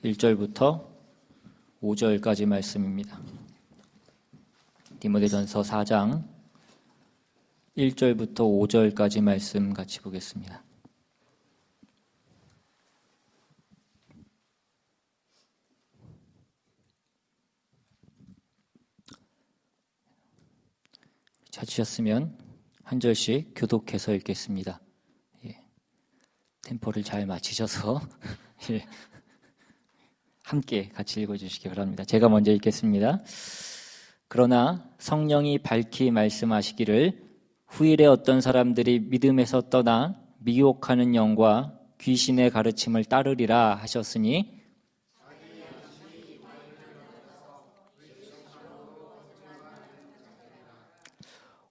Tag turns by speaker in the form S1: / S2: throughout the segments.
S1: 1절부터 5절까지 말씀입니다. 디모데전서 4장 1절부터 5절까지 말씀 같이 보겠습니다. 찾으셨으면 한 절씩 교독해서 읽겠습니다. 템포를 잘 맞추셔서 함께 같이 읽어주시기 바랍니다. 제가 먼저 읽겠습니다. 그러나 성령이 밝히 말씀하시기를 후일에 어떤 사람들이 믿음에서 떠나 미혹하는 영과 귀신의 가르침을 따르리라 하셨으니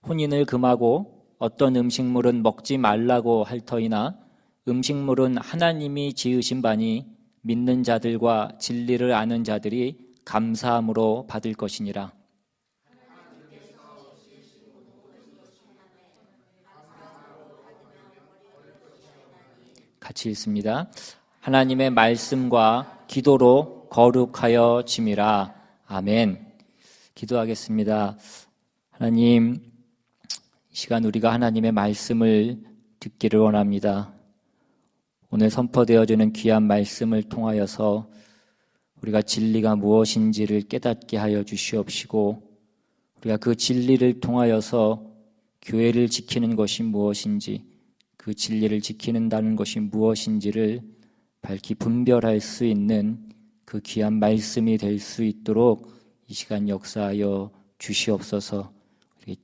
S1: 혼인을 금하고 어떤 음식물은 먹지 말라고 할 터이나 음식물은 하나님이 지으신 바니 믿는 자들과 진리를 아는 자들이 감사함으로 받을 것이니라. 같이 읽습니다. 하나님의 말씀과 기도로 거룩하여 짐이라. 아멘. 기도하겠습니다. 하나님, 이 시간 우리가 하나님의 말씀을 듣기를 원합니다. 오늘 선포되어지는 귀한 말씀을 통하여서 우리가 진리가 무엇인지를 깨닫게 하여 주시옵시고 우리가 그 진리를 통하여서 교회를 지키는 것이 무엇인지 그 진리를 지키는다는 것이 무엇인지를 밝히 분별할 수 있는 그 귀한 말씀이 될 수 있도록 이 시간 역사하여 주시옵소서.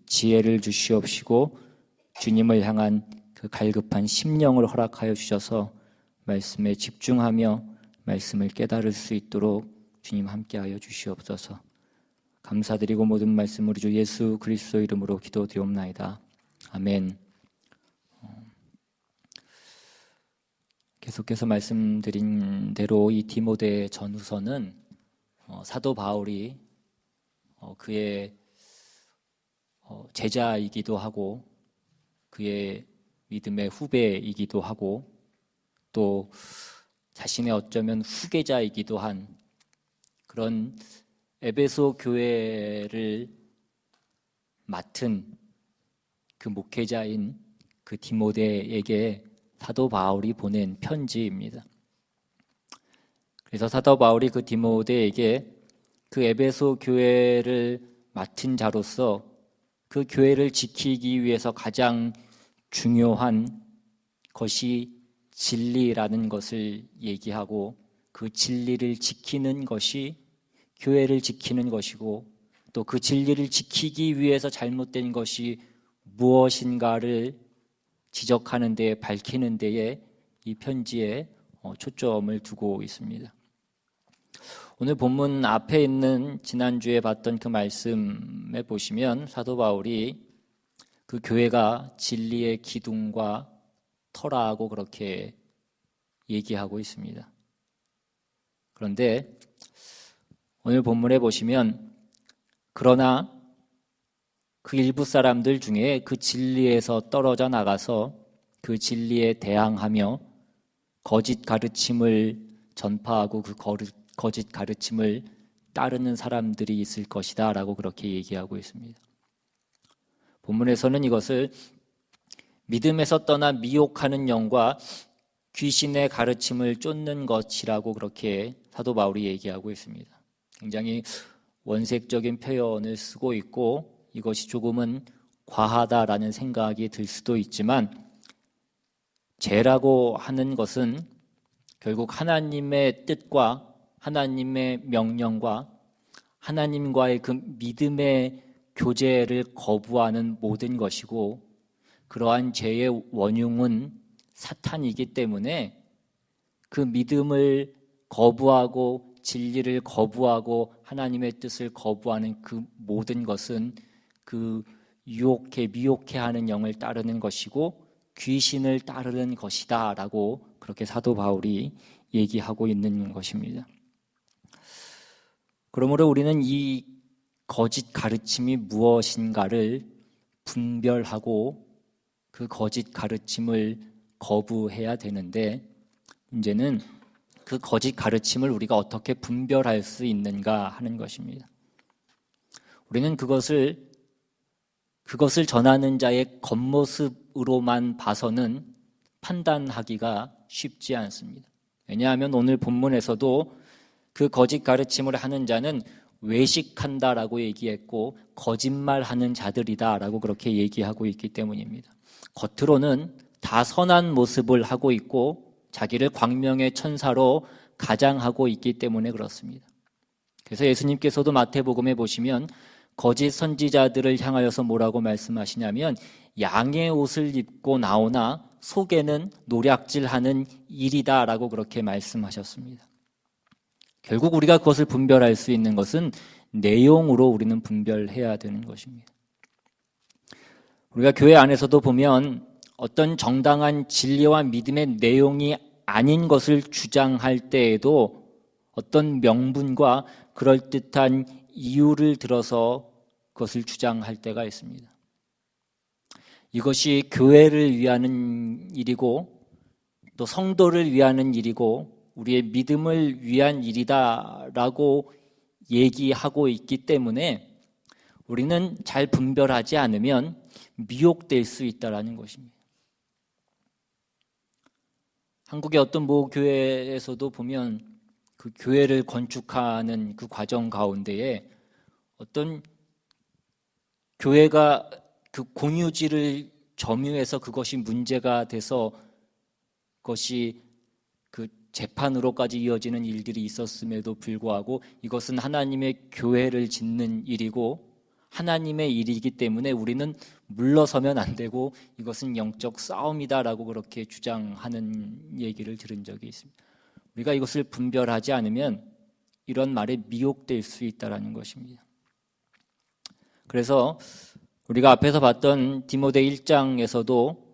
S1: 지혜를 주시옵시고 주님을 향한 그 갈급한 심령을 허락하여 주셔서 말씀에 집중하며 말씀을 깨달을 수 있도록 주님 함께하여 주시옵소서. 감사드리고 모든 말씀 우리 주 예수 그리스도 이름으로 기도드리옵나이다. 아멘. 계속해서 말씀드린 대로 이 디모데 전후서는 사도 바울이 그의 제자이기도 하고 그의 믿음의 후배이기도 하고 또 자신의 어쩌면 후계자이기도 한 그런 에베소 교회를 맡은 그 목회자인 그 디모데에게 사도 바울이 보낸 편지입니다. 그래서 사도 바울이 그 디모데에게 그 에베소 교회를 맡은 자로서 그 교회를 지키기 위해서 가장 중요한 것이 진리라는 것을 얘기하고 그 진리를 지키는 것이 교회를 지키는 것이고 또 그 진리를 지키기 위해서 잘못된 것이 무엇인가를 지적하는 데에 밝히는 데에 이 편지에 초점을 두고 있습니다. 오늘 본문 앞에 있는 지난주에 봤던 그 말씀에 보시면 사도 바울이 그 교회가 진리의 기둥과 터라고 그렇게 얘기하고 있습니다. 그런데 오늘 본문에 보시면 그러나 그 일부 사람들 중에 그 진리에서 떨어져 나가서 그 진리에 대항하며 거짓 가르침을 전파하고 그 거짓 가르침을 따르는 사람들이 있을 것이다 라고 그렇게 얘기하고 있습니다. 본문에서는 이것을 믿음에서 떠나 미혹하는 영과 귀신의 가르침을 쫓는 것이라고 그렇게 사도 바울이 얘기하고 있습니다. 굉장히 원색적인 표현을 쓰고 있고 이것이 조금은 과하다라는 생각이 들 수도 있지만 죄라고 하는 것은 결국 하나님의 뜻과 하나님의 명령과 하나님과의 그 믿음의 교제를 거부하는 모든 것이고 그러한 죄의 원흉은 사탄이기 때문에 그 믿음을 거부하고 진리를 거부하고 하나님의 뜻을 거부하는 그 모든 것은 그 미혹해 하는 영을 따르는 것이고 귀신을 따르는 것이다 라고 그렇게 사도 바울이 얘기하고 있는 것입니다. 그러므로 우리는 이 거짓 가르침이 무엇인가를 분별하고 그 거짓 가르침을 거부해야 되는데 문제는 그 거짓 가르침을 우리가 어떻게 분별할 수 있는가 하는 것입니다. 우리는 그것을 전하는 자의 겉모습으로만 봐서는 판단하기가 쉽지 않습니다. 왜냐하면 오늘 본문에서도 그 거짓 가르침을 하는 자는 외식한다라고 얘기했고 거짓말하는 자들이다라고 그렇게 얘기하고 있기 때문입니다. 겉으로는 다 선한 모습을 하고 있고 자기를 광명의 천사로 가장하고 있기 때문에 그렇습니다. 그래서 예수님께서도 마태복음에 보시면 거짓 선지자들을 향하여서 뭐라고 말씀하시냐면 양의 옷을 입고 나오나 속에는 노략질하는 일이다라고 그렇게 말씀하셨습니다. 결국 우리가 그것을 분별할 수 있는 것은 내용으로 우리는 분별해야 되는 것입니다. 우리가 교회 안에서도 보면 어떤 정당한 진리와 믿음의 내용이 아닌 것을 주장할 때에도 어떤 명분과 그럴듯한 이유를 들어서 그것을 주장할 때가 있습니다. 이것이 교회를 위하는 일이고 또 성도를 위하는 일이고 우리의 믿음을 위한 일이다라고 얘기하고 있기 때문에 우리는 잘 분별하지 않으면 미혹될 수 있다는 것입니다. 한국의 어떤 모 교회에서도 보면 그 교회를 건축하는 그 과정 가운데에 어떤 교회가 그 공유지를 점유해서 그것이 문제가 돼서 그것이 그 재판으로까지 이어지는 일들이 있었음에도 불구하고 이것은 하나님의 교회를 짓는 일이고 하나님의 일이기 때문에 우리는 물러서면 안 되고 이것은 영적 싸움이다라고 그렇게 주장하는 얘기를 들은 적이 있습니다. 우리가 이것을 분별하지 않으면 이런 말에 미혹될 수 있다는 것입니다. 그래서 우리가 앞에서 봤던 디모데 1장에서도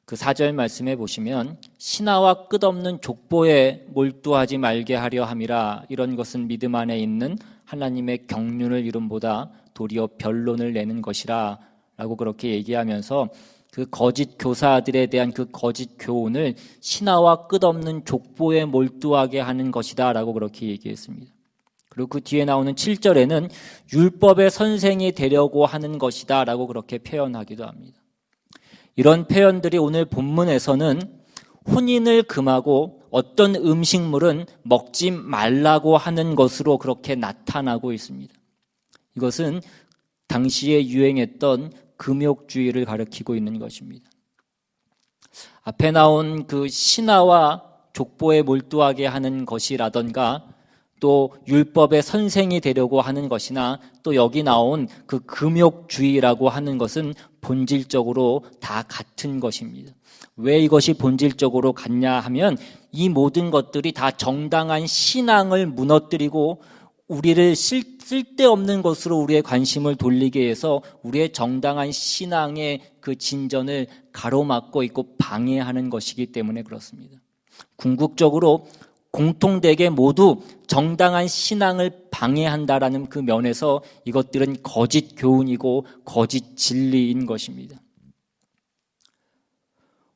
S1: 그 4절 말씀에 보시면 신하와 끝없는 족보에 몰두하지 말게 하려 함이라 이런 것은 믿음 안에 있는 하나님의 경륜을 이름보다 도리어 변론을 내는 것이라 라고 그렇게 얘기하면서 그 거짓 교사들에 대한 그 거짓 교훈을 신하와 끝없는 족보에 몰두하게 하는 것이다 라고 그렇게 얘기했습니다. 그리고 그 뒤에 나오는 7절에는 율법의 선생이 되려고 하는 것이다 라고 그렇게 표현하기도 합니다. 이런 표현들이 오늘 본문에서는 혼인을 금하고 어떤 음식물은 먹지 말라고 하는 것으로 그렇게 나타나고 있습니다. 이것은 당시에 유행했던 금욕주의를 가리키고 있는 것입니다. 앞에 나온 그 신하와 족보에 몰두하게 하는 것이라던가 또 율법의 선생이 되려고 하는 것이나 또 여기 나온 그 금욕주의라고 하는 것은 본질적으로 다 같은 것입니다. 왜 이것이 본질적으로 같냐 하면 이 모든 것들이 다 정당한 신앙을 무너뜨리고 우리를 쓸데없는 것으로 우리의 관심을 돌리게 해서 우리의 정당한 신앙의 그 진전을 가로막고 있고 방해하는 것이기 때문에 그렇습니다. 궁극적으로 공통되게 모두 정당한 신앙을 방해한다라는 그 면에서 이것들은 거짓 교훈이고 거짓 진리인 것입니다.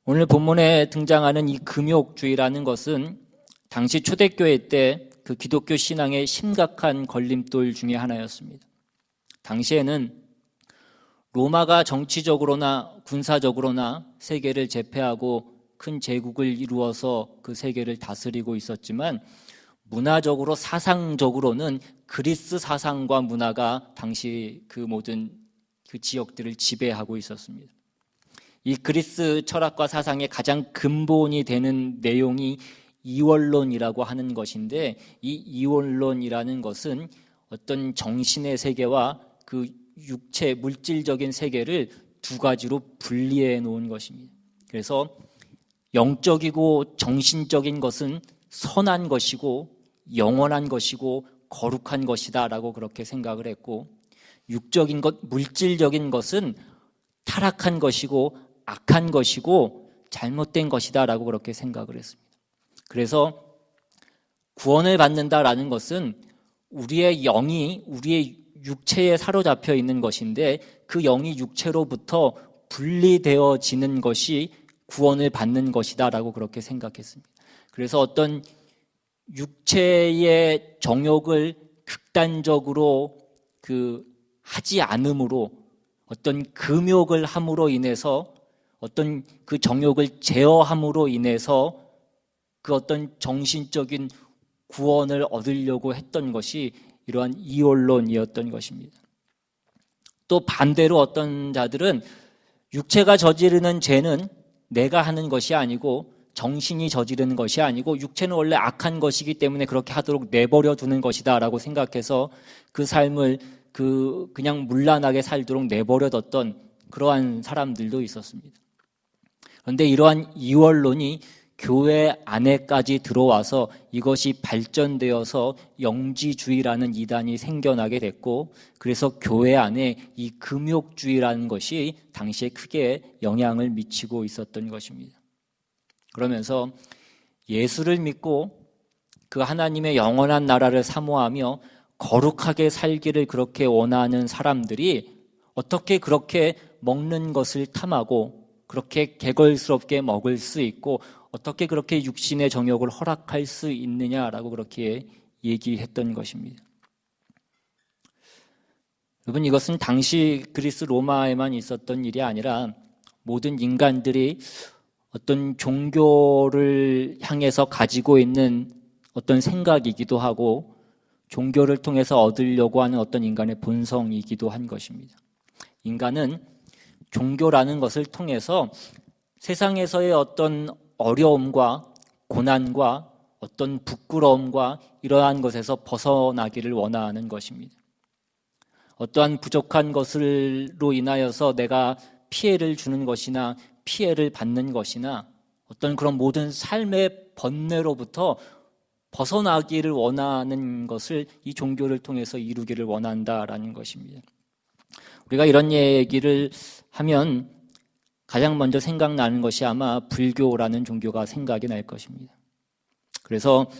S1: 오늘 본문에 등장하는 이 금욕주의라는 것은 당시 초대교회 때 그 기독교 신앙의 심각한 걸림돌 중에 하나였습니다. 당시에는 로마가 정치적으로나 군사적으로나 세계를 제패하고 큰 제국을 이루어서 그 세계를 다스리고 있었지만 문화적으로 사상적으로는 그리스 사상과 문화가 당시 그 모든 그 지역들을 지배하고 있었습니다. 이 그리스 철학과 사상의 가장 근본이 되는 내용이 이원론이라고 하는 것인데 이 이원론이라는 것은 어떤 정신의 세계와 그 육체 물질적인 세계를 두 가지로 분리해 놓은 것입니다. 그래서 영적이고 정신적인 것은 선한 것이고 영원한 것이고 거룩한 것이다 라고 그렇게 생각을 했고 육적인 것, 물질적인 것은 타락한 것이고 악한 것이고 잘못된 것이다 라고 그렇게 생각을 했습니다. 그래서 구원을 받는다라는 것은 우리의 영이 우리의 육체에 사로잡혀 있는 것인데 그 영이 육체로부터 분리되어지는 것이 구원을 받는 것이다 라고 그렇게 생각했습니다. 그래서 어떤 육체의 정욕을 극단적으로 하지 않음으로 어떤 금욕을 함으로 인해서 어떤 그 정욕을 제어함으로 인해서 그 어떤 정신적인 구원을 얻으려고 했던 것이 이러한 이원론이었던 것입니다. 또 반대로 어떤 자들은 육체가 저지르는 죄는 내가 하는 것이 아니고 정신이 저지르는 것이 아니고 육체는 원래 악한 것이기 때문에 그렇게 하도록 내버려 두는 것이다 라고 생각해서 그 삶을 그냥 문란하게 살도록 내버려 뒀던 그러한 사람들도 있었습니다. 그런데 이러한 이원론이 교회 안에까지 들어와서 이것이 발전되어서 영지주의라는 이단이 생겨나게 됐고, 그래서 교회 안에 이 금욕주의라는 것이 당시에 크게 영향을 미치고 있었던 것입니다. 그러면서 예수를 믿고 그 하나님의 영원한 나라를 사모하며 거룩하게 살기를 그렇게 원하는 사람들이 어떻게 그렇게 먹는 것을 탐하고 그렇게 개걸스럽게 먹을 수 있고 어떻게 그렇게 육신의 정욕을 허락할 수 있느냐라고 그렇게 얘기했던 것입니다. 여러분, 이것은 당시 그리스 로마에만 있었던 일이 아니라 모든 인간들이 어떤 종교를 향해서 가지고 있는 어떤 생각이기도 하고 종교를 통해서 얻으려고 하는 어떤 인간의 본성이기도 한 것입니다. 인간은 종교라는 것을 통해서 세상에서의 어떤 어려움과 고난과 어떤 부끄러움과 이러한 것에서 벗어나기를 원하는 것입니다. 어떠한 부족한 것으로 인하여서 내가 피해를 주는 것이나 피해를 받는 것이나 어떤 그런 모든 삶의 번뇌로부터 벗어나기를 원하는 것을 이 종교를 통해서 이루기를 원한다라는 것입니다. 우리가 이런 얘기를 하면 가장 먼저 생각나는 것이 아마 불교라는 종교가 생각이 날 것입니다. 그래서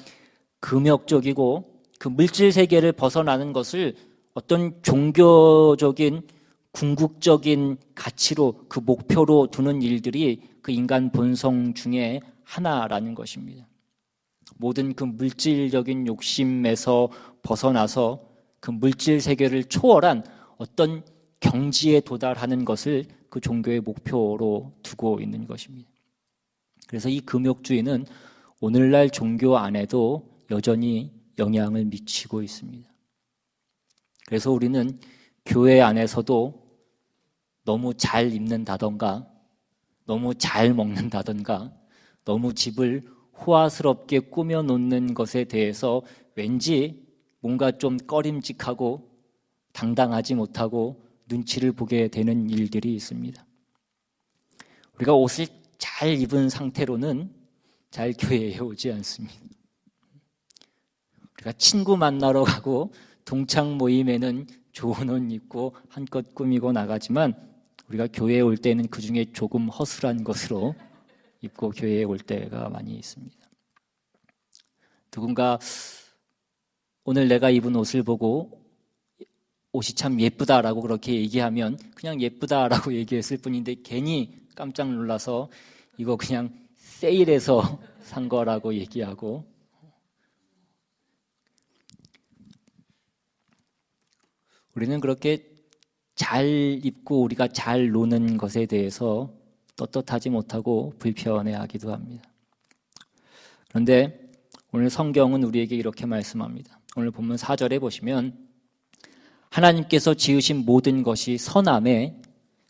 S1: 금욕적이고 그 물질 세계를 벗어나는 것을 어떤 종교적인 궁극적인 가치로 그 목표로 두는 일들이 그 인간 본성 중에 하나라는 것입니다. 모든 그 물질적인 욕심에서 벗어나서 그 물질 세계를 초월한 어떤 경지에 도달하는 것을 그 종교의 목표로 두고 있는 것입니다. 그래서 이 금욕주의는 오늘날 종교 안에도 여전히 영향을 미치고 있습니다. 그래서 우리는 교회 안에서도 너무 잘 입는다던가 너무 잘 먹는다던가 너무 집을 호화스럽게 꾸며놓는 것에 대해서 왠지 뭔가 좀 꺼림직하고 당당하지 못하고 눈치를 보게 되는 일들이 있습니다. 우리가 옷을 잘 입은 상태로는 잘 교회에 오지 않습니다. 우리가 친구 만나러 가고 동창 모임에는 좋은 옷 입고 한껏 꾸미고 나가지만 우리가 교회에 올 때는 그 중에 조금 허술한 것으로 입고 교회에 올 때가 많이 있습니다. 누군가 오늘 내가 입은 옷을 보고 옷이 참 예쁘다라고 그렇게 얘기하면 그냥 예쁘다라고 얘기했을 뿐인데 괜히 깜짝 놀라서 이거 그냥 세일해서 산 거라고 얘기하고, 우리는 그렇게 잘 입고 우리가 잘 노는 것에 대해서 떳떳하지 못하고 불편해하기도 합니다. 그런데 오늘 성경은 우리에게 이렇게 말씀합니다. 오늘 본문 4절에 보시면 하나님께서 지으신 모든 것이 선함에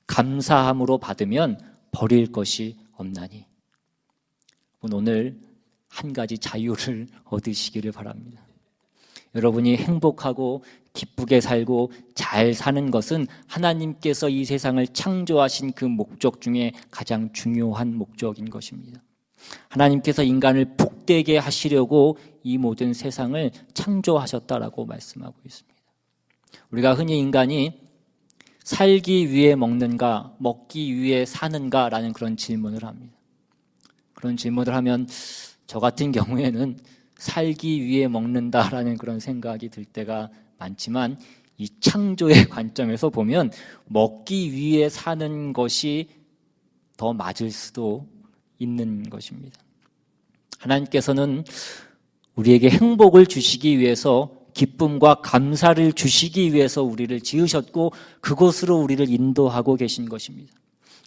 S1: 감사함으로 받으면 버릴 것이 없나니. 오늘 한 가지 자유를 얻으시기를 바랍니다. 여러분이 행복하고 기쁘게 살고 잘 사는 것은 하나님께서 이 세상을 창조하신 그 목적 중에 가장 중요한 목적인 것입니다. 하나님께서 인간을 복되게 하시려고 이 모든 세상을 창조하셨다라고 말씀하고 있습니다. 우리가 흔히 인간이 살기 위해 먹는가, 먹기 위해 사는가라는 그런 질문을 합니다. 그런 질문을 하면 저 같은 경우에는 살기 위해 먹는다라는 그런 생각이 들 때가 많지만 이 창조의 관점에서 보면 먹기 위해 사는 것이 더 맞을 수도 있는 것입니다. 하나님께서는 우리에게 행복을 주시기 위해서, 기쁨과 감사를 주시기 위해서 우리를 지으셨고 그곳으로 우리를 인도하고 계신 것입니다.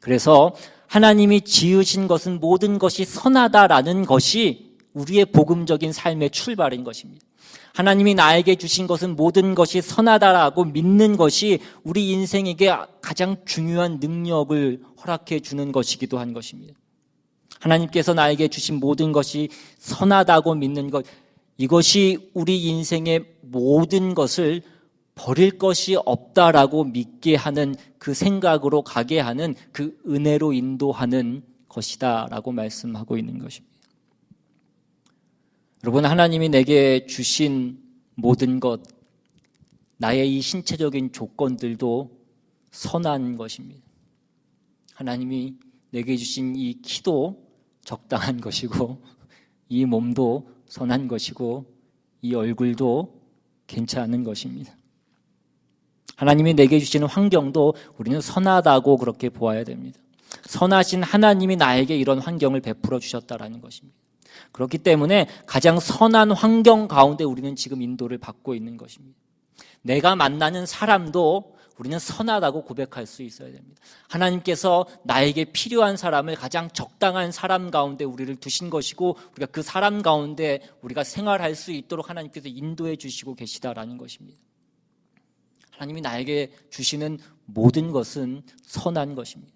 S1: 그래서 하나님이 지으신 것은 모든 것이 선하다라는 것이 우리의 복음적인 삶의 출발인 것입니다. 하나님이 나에게 주신 것은 모든 것이 선하다라고 믿는 것이 우리 인생에게 가장 중요한 능력을 허락해 주는 것이기도 한 것입니다. 하나님께서 나에게 주신 모든 것이 선하다고 믿는 것, 이것이 우리 인생의 모든 것을 버릴 것이 없다라고 믿게 하는 그 생각으로 가게 하는 그 은혜로 인도하는 것이다라고 말씀하고 있는 것입니다. 여러분, 하나님이 내게 주신 모든 것, 나의 이 신체적인 조건들도 선한 것입니다. 하나님이 내게 주신 이 키도 적당한 것이고, 이 몸도 선한 것이고, 이 얼굴도 괜찮은 것입니다. 하나님이 내게 주시는 환경도 우리는 선하다고 그렇게 보아야 됩니다. 선하신 하나님이 나에게 이런 환경을 베풀어 주셨다라는 것입니다. 그렇기 때문에 가장 선한 환경 가운데 우리는 지금 인도를 받고 있는 것입니다. 내가 만나는 사람도 우리는 선하다고 고백할 수 있어야 됩니다. 하나님께서 나에게 필요한 사람을 가장 적당한 사람 가운데 우리를 두신 것이고, 우리가 그 사람 가운데 우리가 생활할 수 있도록 하나님께서 인도해 주시고 계시다라는 것입니다. 하나님이 나에게 주시는 모든 것은 선한 것입니다.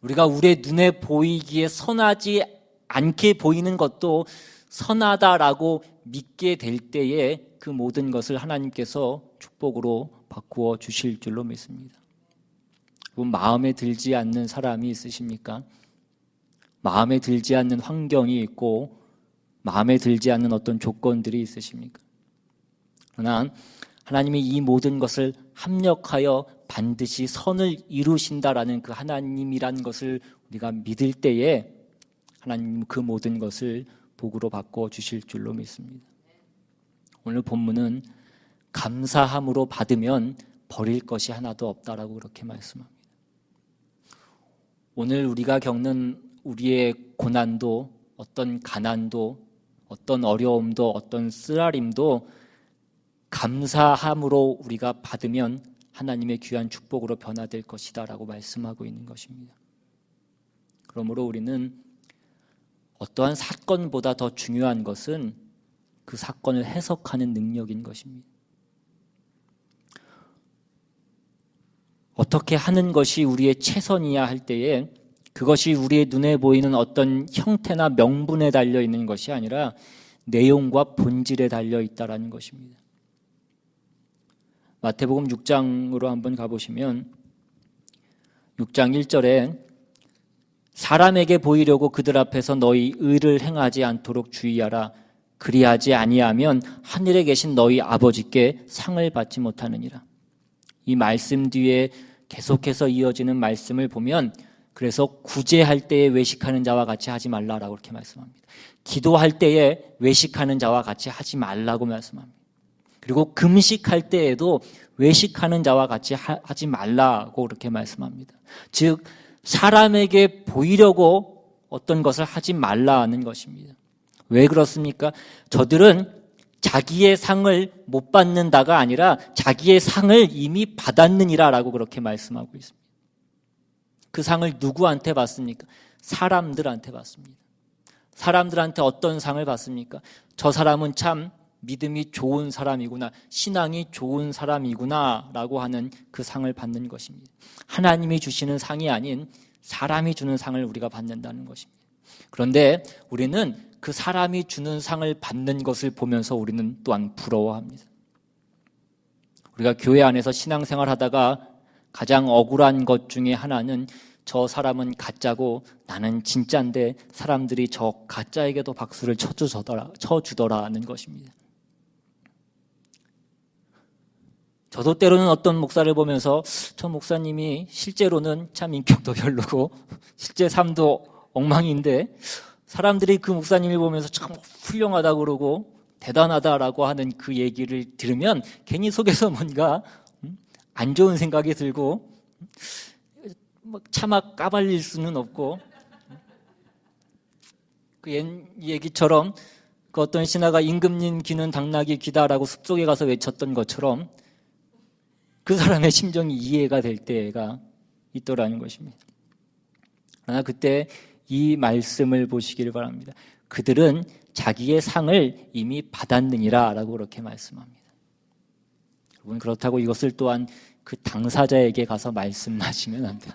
S1: 우리가 우리의 눈에 보이기에 선하지 않게 보이는 것도 선하다라고 믿게 될 때에 그 모든 것을 하나님께서 축복으로 바꾸어 주실 줄로 믿습니다. 마음에 들지 않는 사람이 있으십니까? 마음에 들지 않는 환경이 있고 마음에 들지 않는 어떤 조건들이 있으십니까? 그러나 하나님이 이 모든 것을 합력하여 반드시 선을 이루신다라는 그 하나님이라는 것을 우리가 믿을 때에 하나님 그 모든 것을 복으로 바꿔 주실 줄로 믿습니다. 오늘 본문은 감사함으로 받으면 버릴 것이 하나도 없다라고 그렇게 말씀합니다. 오늘 우리가 겪는 우리의 고난도, 어떤 가난도, 어떤 어려움도, 어떤 쓰라림도 감사함으로 우리가 받으면 하나님의 귀한 축복으로 변화될 것이다 라고 말씀하고 있는 것입니다. 그러므로 우리는 어떠한 사건보다 더 중요한 것은 그 사건을 해석하는 능력인 것입니다. 어떻게 하는 것이 우리의 최선이야 할 때에 그것이 우리의 눈에 보이는 어떤 형태나 명분에 달려 있는 것이 아니라 내용과 본질에 달려 있다는 것입니다. 마태복음 6장으로 한번 가보시면 6장 1절에 사람에게 보이려고 그들 앞에서 너희 의를 행하지 않도록 주의하라. 그리하지 아니하면 하늘에 계신 너희 아버지께 상을 받지 못하느니라. 이 말씀 뒤에 계속해서 이어지는 말씀을 보면 그래서 구제할 때에 외식하는 자와 같이 하지 말라라고 그렇게 말씀합니다. 기도할 때에 외식하는 자와 같이 하지 말라고 말씀합니다. 그리고 금식할 때에도 외식하는 자와 같이 하지 말라고 그렇게 말씀합니다. 즉 사람에게 보이려고 어떤 것을 하지 말라는 것입니다. 왜 그렇습니까? 저들은 자기의 상을 못 받는다가 아니라 자기의 상을 이미 받았느니라 라고 그렇게 말씀하고 있습니다. 그 상을 누구한테 받습니까? 사람들한테 받습니다. 사람들한테 어떤 상을 받습니까? 저 사람은 참 믿음이 좋은 사람이구나, 신앙이 좋은 사람이구나 라고 하는 그 상을 받는 것입니다. 하나님이 주시는 상이 아닌 사람이 주는 상을 우리가 받는다는 것입니다. 그런데 우리는 그 사람이 주는 상을 받는 것을 보면서 우리는 또한 부러워합니다. 우리가 교회 안에서 신앙생활 하다가 가장 억울한 것 중에 하나는 저 사람은 가짜고 나는 진짜인데 사람들이 저 가짜에게도 박수를 쳐주더라는 것입니다. 저도 때로는 어떤 목사를 보면서 저 목사님이 실제로는 참 인격도 별로고 실제 삶도 엉망인데 사람들이 그 목사님을 보면서 참 훌륭하다고 그러고 대단하다라고 하는 그 얘기를 들으면 괜히 속에서 뭔가 안 좋은 생각이 들고 차마 까발릴 수는 없고 그 옛 얘기처럼 그 어떤 신하가 임금님 귀는 당나귀 귀다라고 숲속에 가서 외쳤던 것처럼 그 사람의 심정이 이해가 될 때가 있더라는 것입니다. 그러나 그때 이 말씀을 보시기를 바랍니다. 그들은 자기의 상을 이미 받았느니라 라고 그렇게 말씀합니다. 여러분, 그렇다고 이것을 또한 그 당사자에게 가서 말씀하시면 안 돼요.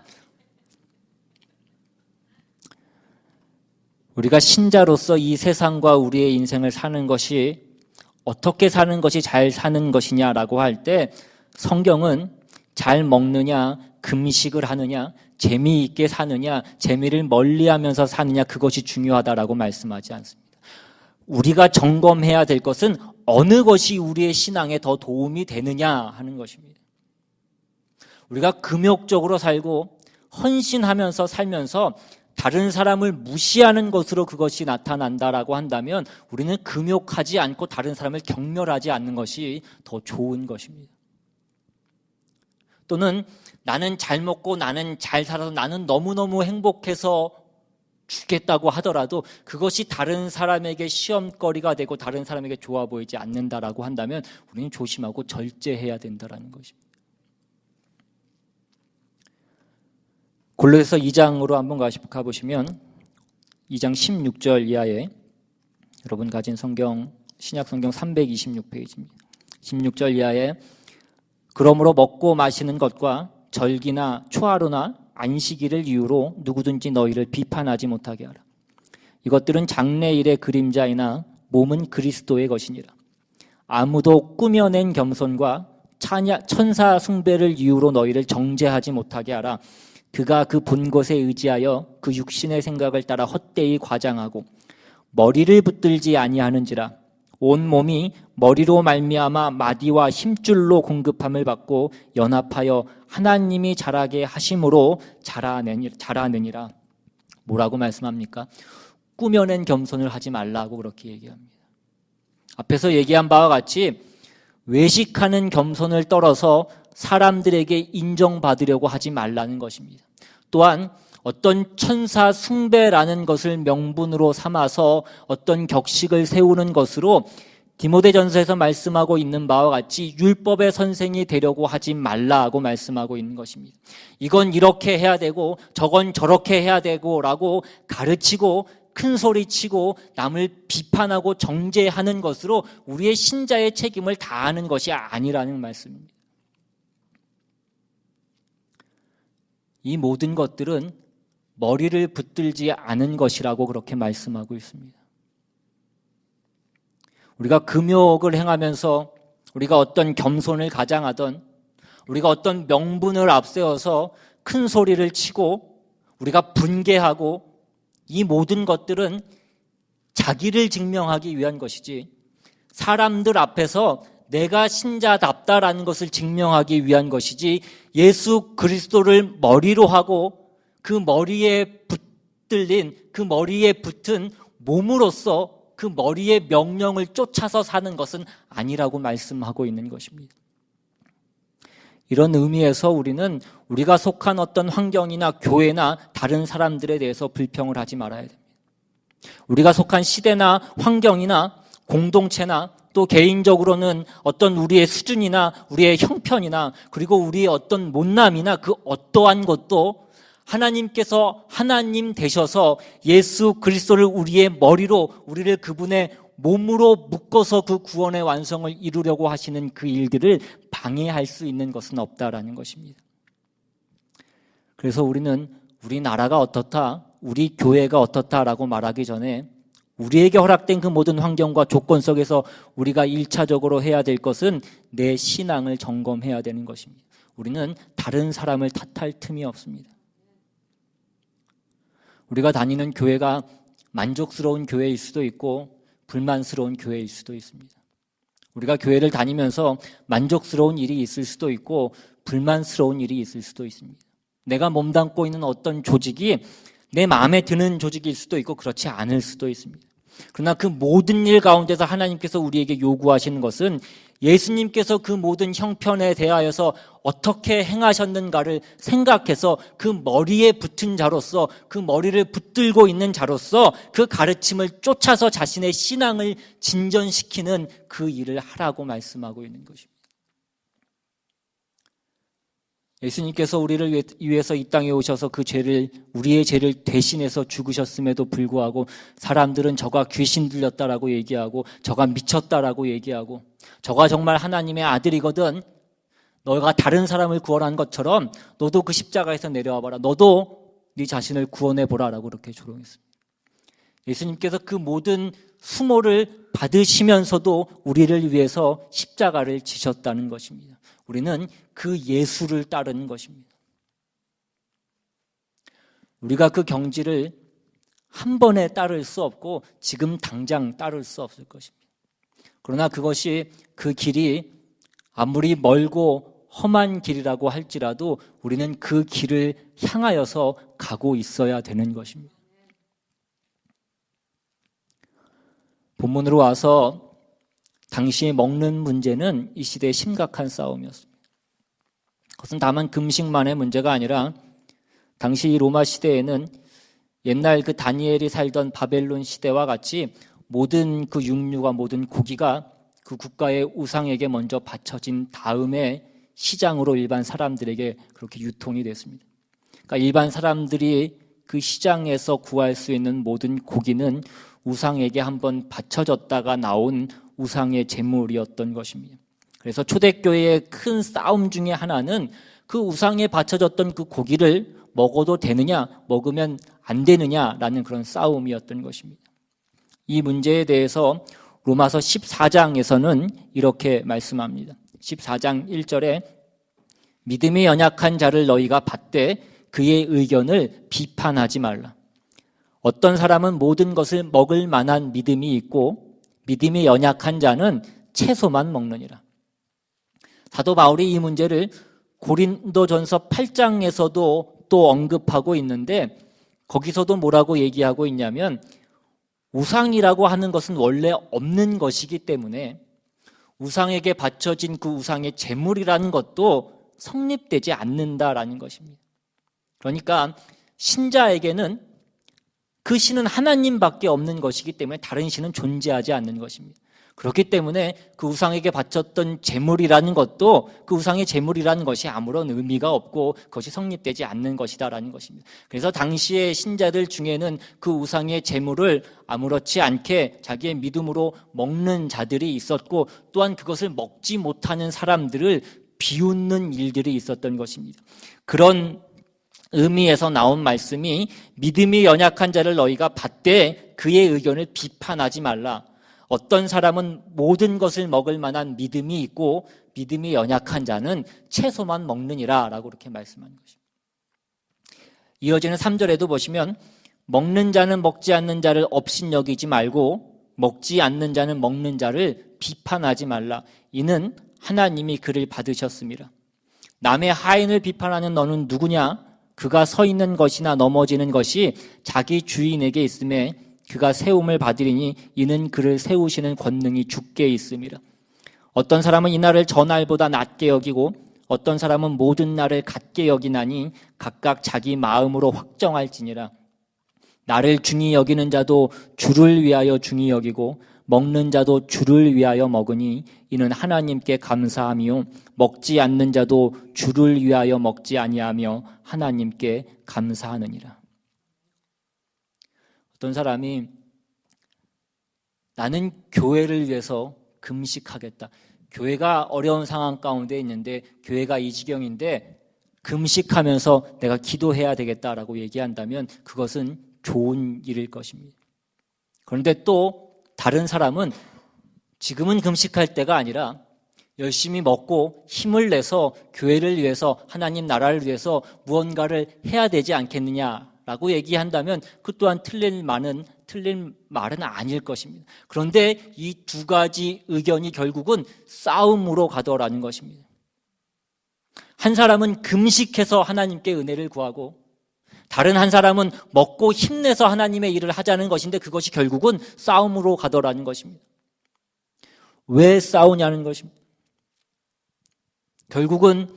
S1: 우리가 신자로서 이 세상과 우리의 인생을 사는 것이 어떻게 사는 것이 잘 사는 것이냐라고 할 때 성경은 잘 먹느냐, 금식을 하느냐, 재미있게 사느냐, 재미를 멀리하면서 사느냐, 그것이 중요하다라고 말씀하지 않습니다. 우리가 점검해야 될 것은 어느 것이 우리의 신앙에 더 도움이 되느냐 하는 것입니다. 우리가 금욕적으로 살고 헌신하면서 살면서 다른 사람을 무시하는 것으로 그것이 나타난다라고 한다면 우리는 금욕하지 않고 다른 사람을 경멸하지 않는 것이 더 좋은 것입니다. 또는 나는 잘 먹고 나는 잘 살아서 나는 너무너무 행복해서 죽겠다고 하더라도 그것이 다른 사람에게 시험거리가 되고 다른 사람에게 좋아 보이지 않는다라고 한다면 우리는 조심하고 절제해야 된다는 것입니다. 골로새서 2장으로 한번 가보시면 2장 16절 이하에 여러분 가진 성경, 신약성경 326페이지입니다. 16절 이하에 그러므로 먹고 마시는 것과 절기나 초하루나 안식일을 이유로 누구든지 너희를 비판하지 못하게 하라. 이것들은 장래일의 그림자이나 몸은 그리스도의 것이니라. 아무도 꾸며낸 겸손과 천사 숭배를 이유로 너희를 정죄하지 못하게 하라. 그가 그 본 것에 의지하여 그 육신의 생각을 따라 헛되이 과장하고 머리를 붙들지 아니하는지라. 온 몸이 머리로 말미암아 마디와 힘줄로 공급함을 받고 연합하여 하나님이 자라게 하심으로 자라느니라. 뭐라고 말씀합니까? 꾸며낸 겸손을 하지 말라고 그렇게 얘기합니다. 앞에서 얘기한 바와 같이 외식하는 겸손을 떨어서 사람들에게 인정받으려고 하지 말라는 것입니다. 또한 어떤 천사 숭배라는 것을 명분으로 삼아서 어떤 격식을 세우는 것으로 디모데전서에서 말씀하고 있는 바와 같이 율법의 선생이 되려고 하지 말라고 말씀하고 있는 것입니다. 이건 이렇게 해야 되고 저건 저렇게 해야 되고 라고 가르치고 큰 소리치고 남을 비판하고 정죄하는 것으로 우리의 신자의 책임을 다하는 것이 아니라는 말씀입니다. 이 모든 것들은 머리를 붙들지 않은 것이라고 그렇게 말씀하고 있습니다. 우리가 금욕을 행하면서 우리가 어떤 겸손을 가장하던 우리가 어떤 명분을 앞세워서 큰 소리를 치고 우리가 분개하고 이 모든 것들은 자기를 증명하기 위한 것이지 사람들 앞에서 내가 신자답다라는 것을 증명하기 위한 것이지 예수 그리스도를 머리로 하고 그 머리에 붙들린 그 머리에 붙은 몸으로서 그 머리의 명령을 쫓아서 사는 것은 아니라고 말씀하고 있는 것입니다. 이런 의미에서 우리는 우리가 속한 어떤 환경이나 교회나 다른 사람들에 대해서 불평을 하지 말아야 됩니다. 우리가 속한 시대나 환경이나 공동체나 또 개인적으로는 어떤 우리의 수준이나 우리의 형편이나 그리고 우리의 어떤 못남이나 그 어떠한 것도 하나님께서 하나님 되셔서 예수 그리스도를 우리의 머리로 우리를 그분의 몸으로 묶어서 그 구원의 완성을 이루려고 하시는 그 일들을 방해할 수 있는 것은 없다라는 것입니다. 그래서 우리는 우리 나라가 어떻다, 우리 교회가 어떻다라고 말하기 전에 우리에게 허락된 그 모든 환경과 조건 속에서 우리가 1차적으로 해야 될 것은 내 신앙을 점검해야 되는 것입니다. 우리는 다른 사람을 탓할 틈이 없습니다. 우리가 다니는 교회가 만족스러운 교회일 수도 있고 불만스러운 교회일 수도 있습니다. 우리가 교회를 다니면서 만족스러운 일이 있을 수도 있고 불만스러운 일이 있을 수도 있습니다. 내가 몸담고 있는 어떤 조직이 내 마음에 드는 조직일 수도 있고 그렇지 않을 수도 있습니다. 그러나 그 모든 일 가운데서 하나님께서 우리에게 요구하시는 것은 예수님께서 그 모든 형편에 대하여서 어떻게 행하셨는가를 생각해서 그 머리에 붙은 자로서, 그 머리를 붙들고 있는 자로서 그 가르침을 쫓아서 자신의 신앙을 진전시키는 그 일을 하라고 말씀하고 있는 것입니다. 예수님께서 우리를 위해서 이 땅에 오셔서 우리의 죄를 대신해서 죽으셨음에도 불구하고 사람들은 저가 귀신 들렸다라고 얘기하고, 저가 미쳤다라고 얘기하고, 저가 정말 하나님의 아들이거든, 너가 다른 사람을 구원한 것처럼 너도 그 십자가에서 내려와 봐라, 너도 네 자신을 구원해 보라라고 그렇게 조롱했습니다. 예수님께서 그 모든 수모를 받으시면서도 우리를 위해서 십자가를 지셨다는 것입니다. 우리는 그 예수를 따르는 것입니다. 우리가 그 경지를 한 번에 따를 수 없고 지금 당장 따를 수 없을 것입니다. 그러나 그것이, 그 길이 아무리 멀고 험한 길이라고 할지라도 우리는 그 길을 향하여서 가고 있어야 되는 것입니다. 본문으로 와서 당시에 먹는 문제는 이 시대의 심각한 싸움이었습니다. 그것은 다만 금식만의 문제가 아니라 당시 로마 시대에는 옛날 그 다니엘이 살던 바벨론 시대와 같이 모든 그 육류와 모든 고기가 그 국가의 우상에게 먼저 바쳐진 다음에 시장으로 일반 사람들에게 그렇게 유통이 됐습니다. 그러니까 일반 사람들이 그 시장에서 구할 수 있는 모든 고기는 우상에게 한번 바쳐졌다가 나온 우상의 제물이었던 것입니다. 그래서 초대교회의 큰 싸움 중에 하나는 그 우상에 바쳐졌던 그 고기를 먹어도 되느냐, 먹으면 안 되느냐라는 그런 싸움이었던 것입니다. 이 문제에 대해서 로마서 14장에서는 이렇게 말씀합니다. 14장 1절에 믿음이 연약한 자를 너희가 받되 그의 의견을 비판하지 말라. 어떤 사람은 모든 것을 먹을 만한 믿음이 있고 믿음이 연약한 자는 채소만 먹느니라. 사도 바울이 이 문제를 고린도전서 8장에서도 또 언급하고 있는데, 거기서도 뭐라고 얘기하고 있냐면, 우상이라고 하는 것은 원래 없는 것이기 때문에 우상에게 바쳐진 그 우상의 제물이라는 것도 성립되지 않는다라는 것입니다. 그러니까 신자에게는 그 신은 하나님밖에 없는 것이기 때문에 다른 신은 존재하지 않는 것입니다. 그렇기 때문에 그 우상에게 바쳤던 제물이라는 것도, 그 우상의 제물이라는 것이 아무런 의미가 없고 그것이 성립되지 않는 것이다라는 것입니다. 그래서 당시의 신자들 중에는 그 우상의 제물을 아무렇지 않게 자기의 믿음으로 먹는 자들이 있었고, 또한 그것을 먹지 못하는 사람들을 비웃는 일들이 있었던 것입니다. 그런 의미에서 나온 말씀이, 믿음이 연약한 자를 너희가 받되 그의 의견을 비판하지 말라. 어떤 사람은 모든 것을 먹을 만한 믿음이 있고 믿음이 연약한 자는 채소만 먹느니라 라고 그렇게 말씀하는 것입니다. 이어지는 3절에도 보시면, 먹는 자는 먹지 않는 자를 업신여기지 말고 먹지 않는 자는 먹는 자를 비판하지 말라. 이는 하나님이 그를 받으셨습니다. 남의 하인을 비판하는 너는 누구냐? 그가 서 있는 것이나 넘어지는 것이 자기 주인에게 있음에 그가 세움을 받으리니 이는 그를 세우시는 권능이 주께 있음이라. 어떤 사람은 이 날을 저 날보다 낮게 여기고 어떤 사람은 모든 날을 같게 여기나니 각각 자기 마음으로 확정할지니라. 나를 중히 여기는 자도 주를 위하여 중히 여기고 먹는 자도 주를 위하여 먹으니 이는 하나님께 감사함이요 먹지 않는 자도 주를 위하여 먹지 아니하며 하나님께 감사하느니라. 어떤 사람이 나는 교회를 위해서 금식하겠다. 교회가 어려운 상황 가운데 있는데, 교회가 이 지경인데 금식하면서 내가 기도해야 되겠다라고 얘기한다면 그것은 좋은 일일 것입니다. 그런데 또 다른 사람은 지금은 금식할 때가 아니라 열심히 먹고 힘을 내서 교회를 위해서, 하나님 나라를 위해서 무언가를 해야 되지 않겠느냐라고 얘기한다면 그 또한 틀린 말은 아닐 것입니다. 그런데 이 두 가지 의견이 결국은 싸움으로 가더라는 것입니다. 한 사람은 금식해서 하나님께 은혜를 구하고, 다른 한 사람은 먹고 힘내서 하나님의 일을 하자는 것인데 그것이 결국은 싸움으로 가더라는 것입니다. 왜 싸우냐는 것입니다. 결국은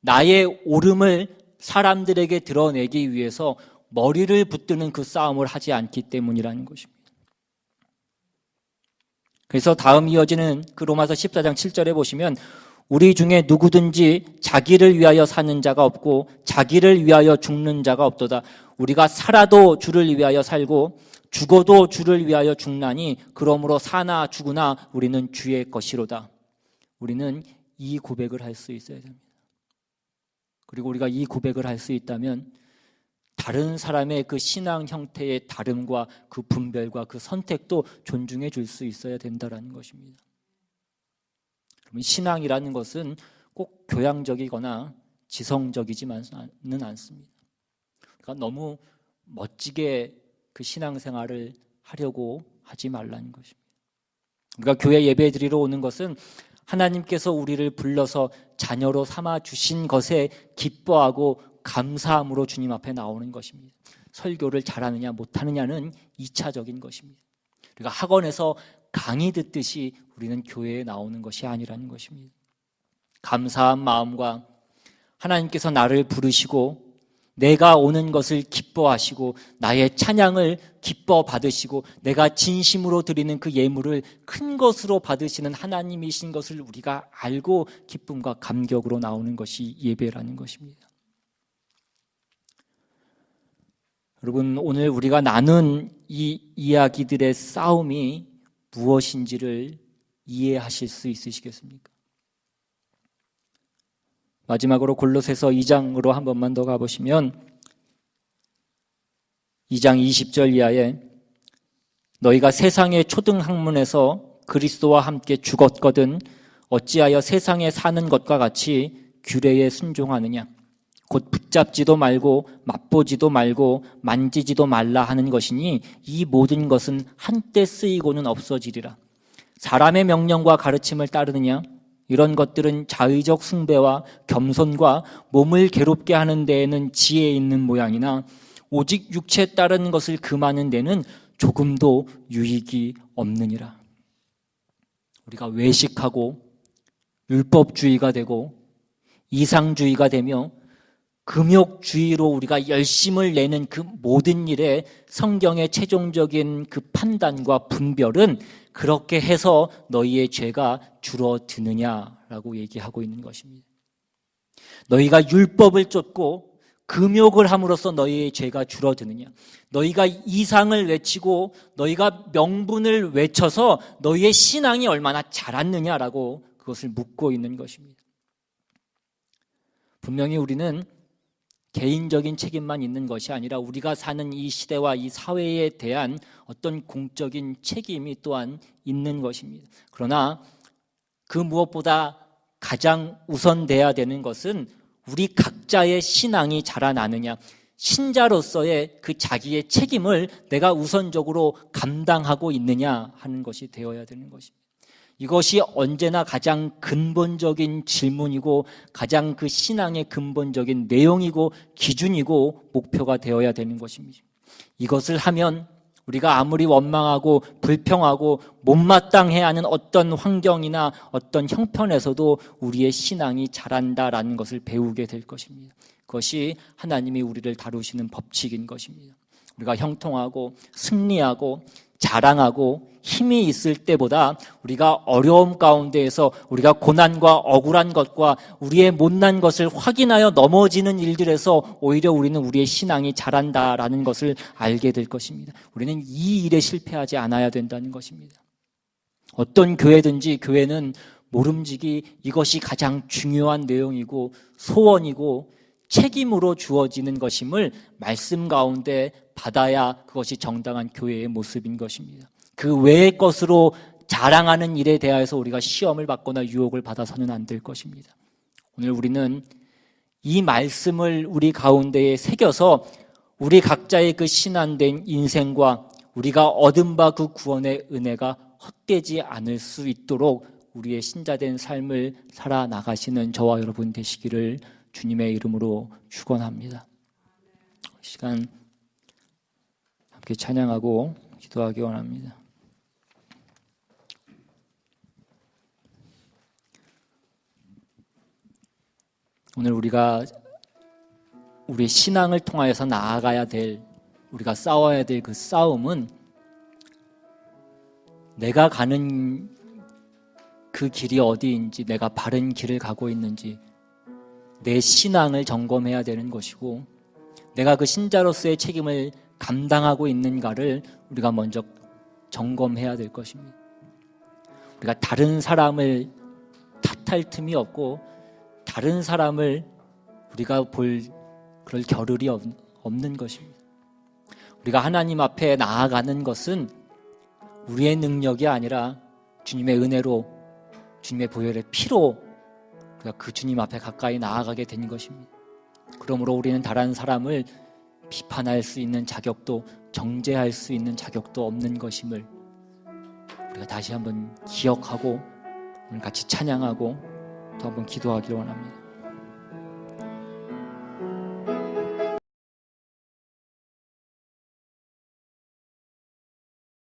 S1: 나의 옳음을 사람들에게 드러내기 위해서 머리를 붙드는 그 싸움을 하지 않기 때문이라는 것입니다. 그래서 다음 이어지는 그 로마서 14장 7절에 보시면 우리 중에 누구든지 자기를 위하여 사는 자가 없고 자기를 위하여 죽는 자가 없도다. 우리가 살아도 주를 위하여 살고 죽어도 주를 위하여 죽나니 그러므로 사나 죽으나 우리는 주의 것이로다. 우리는 이 고백을 할 수 있어야 됩니다. 그리고 우리가 이 고백을 할 수 있다면 다른 사람의 그 신앙 형태의 다름과 그 분별과 그 선택도 존중해 줄 수 있어야 된다는 것입니다. 그러면 신앙이라는 것은 꼭 교양적이거나 지성적이지만은 않습니다. 그러니까 너무 멋지게 그 신앙생활을 하려고 하지 말라는 것입니다. 우리가 교회 예배 드리러 오는 것은 하나님께서 우리를 불러서 자녀로 삼아 주신 것에 기뻐하고 감사함으로 주님 앞에 나오는 것입니다. 설교를 잘하느냐 못하느냐는 2차적인 것입니다. 우리가 학원에서 강의 듣듯이 우리는 교회에 나오는 것이 아니라는 것입니다. 감사한 마음과 하나님께서 나를 부르시고 내가 오는 것을 기뻐하시고 나의 찬양을 기뻐 받으시고 내가 진심으로 드리는 그 예물을 큰 것으로 받으시는 하나님이신 것을 우리가 알고 기쁨과 감격으로 나오는 것이 예배라는 것입니다. 여러분, 오늘 우리가 나눈 이 이야기들의 싸움이 무엇인지를 이해하실 수 있으시겠습니까? 마지막으로 골로새서 2장으로 한 번만 더 가보시면 2장 20절 이하에 너희가 세상의 초등학문에서 그리스도와 함께 죽었거든 어찌하여 세상에 사는 것과 같이 규례에 순종하느냐 곧 붙잡지도 말고 맛보지도 말고 만지지도 말라 하는 것이니 이 모든 것은 한때 쓰이고는 없어지리라. 사람의 명령과 가르침을 따르느냐 이런 것들은 자의적 숭배와 겸손과 몸을 괴롭게 하는 데에는 지혜 있는 모양이나 오직 육체에 따르는 것을 금하는 데는 조금도 유익이 없느니라. 우리가 외식하고 율법주의가 되고 이상주의가 되며 금욕주의로 우리가 열심을 내는 그 모든 일에 성경의 최종적인 그 판단과 분별은 그렇게 해서 너희의 죄가 줄어드느냐라고 얘기하고 있는 것입니다. 너희가 율법을 쫓고 금욕을 함으로써 너희의 죄가 줄어드느냐? 너희가 이상을 외치고 너희가 명분을 외쳐서 너희의 신앙이 얼마나 자랐느냐라고 그것을 묻고 있는 것입니다. 분명히 우리는 개인적인 책임만 있는 것이 아니라 우리가 사는 이 시대와 이 사회에 대한 어떤 공적인 책임이 또한 있는 것입니다. 그러나 그 무엇보다 가장 우선돼야 되는 것은 우리 각자의 신앙이 자라나느냐, 신자로서의 그 자기의 책임을 내가 우선적으로 감당하고 있느냐 하는 것이 되어야 되는 것입니다. 이것이 언제나 가장 근본적인 질문이고 가장 그 신앙의 근본적인 내용이고 기준이고 목표가 되어야 되는 것입니다. 이것을 하면 우리가 아무리 원망하고 불평하고 못마땅해야 하는 어떤 환경이나 어떤 형편에서도 우리의 신앙이 자란다라는 것을 배우게 될 것입니다. 그것이 하나님이 우리를 다루시는 법칙인 것입니다. 우리가 형통하고 승리하고 자랑하고 힘이 있을 때보다 우리가 어려움 가운데에서 우리가 고난과 억울한 것과 우리의 못난 것을 확인하여 넘어지는 일들에서 오히려 우리는 우리의 신앙이 자란다라는 것을 알게 될 것입니다. 우리는 이 일에 실패하지 않아야 된다는 것입니다. 어떤 교회든지 교회는 모름지기 이것이 가장 중요한 내용이고 소원이고 책임으로 주어지는 것임을 말씀 가운데 받아야 그것이 정당한 교회의 모습인 것입니다. 그 외의 것으로 자랑하는 일에 대하여서 우리가 시험을 받거나 유혹을 받아서는 안 될 것입니다. 오늘 우리는 이 말씀을 우리 가운데에 새겨서 우리 각자의 그 신안된 인생과 우리가 얻은 바 그 구원의 은혜가 헛되지 않을 수 있도록 우리의 신자된 삶을 살아나가시는 저와 여러분 되시기를 주님의 이름으로 축원합니다. 시간 함께 찬양하고 기도하기 원합니다. 오늘 우리가 우리 신앙을 통하여서 나아가야 될, 우리가 싸워야 될 그 싸움은 내가 가는 그 길이 어디인지, 내가 바른 길을 가고 있는지 내 신앙을 점검해야 되는 것이고, 내가 그 신자로서의 책임을 감당하고 있는가를 우리가 먼저 점검해야 될 것입니다. 우리가 다른 사람을 탓할 틈이 없고 다른 사람을 우리가 볼 그럴 겨를이 없는 것입니다. 우리가 하나님 앞에 나아가는 것은 우리의 능력이 아니라 주님의 은혜로, 주님의 보혈의 피로 우리가 그 주님 앞에 가까이 나아가게 된 것입니다. 그러므로 우리는 다른 사람을 비판할 수 있는 자격도, 정죄할 수 있는 자격도 없는 것임을 우리가 다시 한번 기억하고 오늘 같이 찬양하고 또 한번 기도하기를 원합니다.